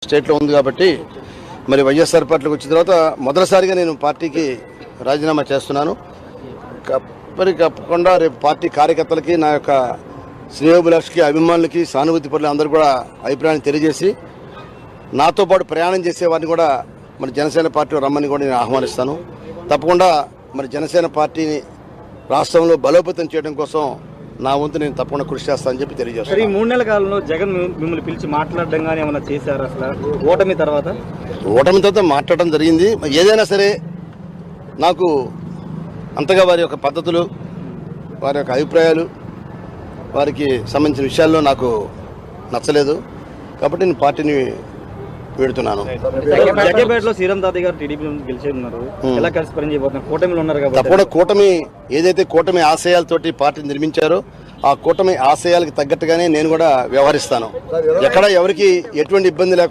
స్టేట్లో ఉంది కాబట్టి మరి వైఎస్ఆర్ పార్టీకి వచ్చిన తర్వాత మొదటిసారిగా నేను పార్టీకి రాజీనామా చేస్తున్నాను. మరి తప్పకుండా రేపు పార్టీ కార్యకర్తలకి నా యొక్క శ్రేయోభిలాషికి అభిమానులకి సానుభూతి పరులు అందరూ కూడా అభిప్రాయాన్ని తెలియజేసి నాతో పాటు ప్రయాణం చేసే వారిని కూడా మరి జనసేన పార్టీ రమ్మని కూడా నేను ఆహ్వానిస్తాను. తప్పకుండా మరి జనసేన పార్టీని రాష్ట్రంలో బలోపేతం చేయడం కోసం నా వంతు నేను తప్పకుండా కృషి చేస్తానని చెప్పి తెలియజేస్తాను. ఈ 3 నెలల కాలంలో జగన్ మిమ్మల్ని పిలిచి మాట్లాడడం కానీ ఏమైనా చేశారు? అసలు ఓటమి తర్వాత మాట్లాడడం జరిగింది. ఏదైనా సరే నాకు అంతగా వారి యొక్క పద్ధతులు, వారి యొక్క అభిప్రాయాలు, వారికి సంబంధించిన విషయాల్లో నాకు నచ్చలేదు కాబట్టి నేను పార్టీని పెడుతున్నాను. జగ్గపేటలో శ్రీరామ్ తాతయ్య గారు టీడీపీ గెలిచి ఉన్నారు. ఎలా కలిసి పని చేయబోతున్నారు? కూటమిలో ఉన్నారు కాబట్టి తప్పకుండా కూటమి ఏదైతే కూటమి ఆశయాలతోటి పార్టీ నిర్మించారో ఆ కూటమి ఆశయాలకు తగ్గట్టుగానే నేను కూడా వ్యవహరిస్తాను. ఎక్కడ ఎవరికి ఎటువంటి ఇబ్బంది లేకుండా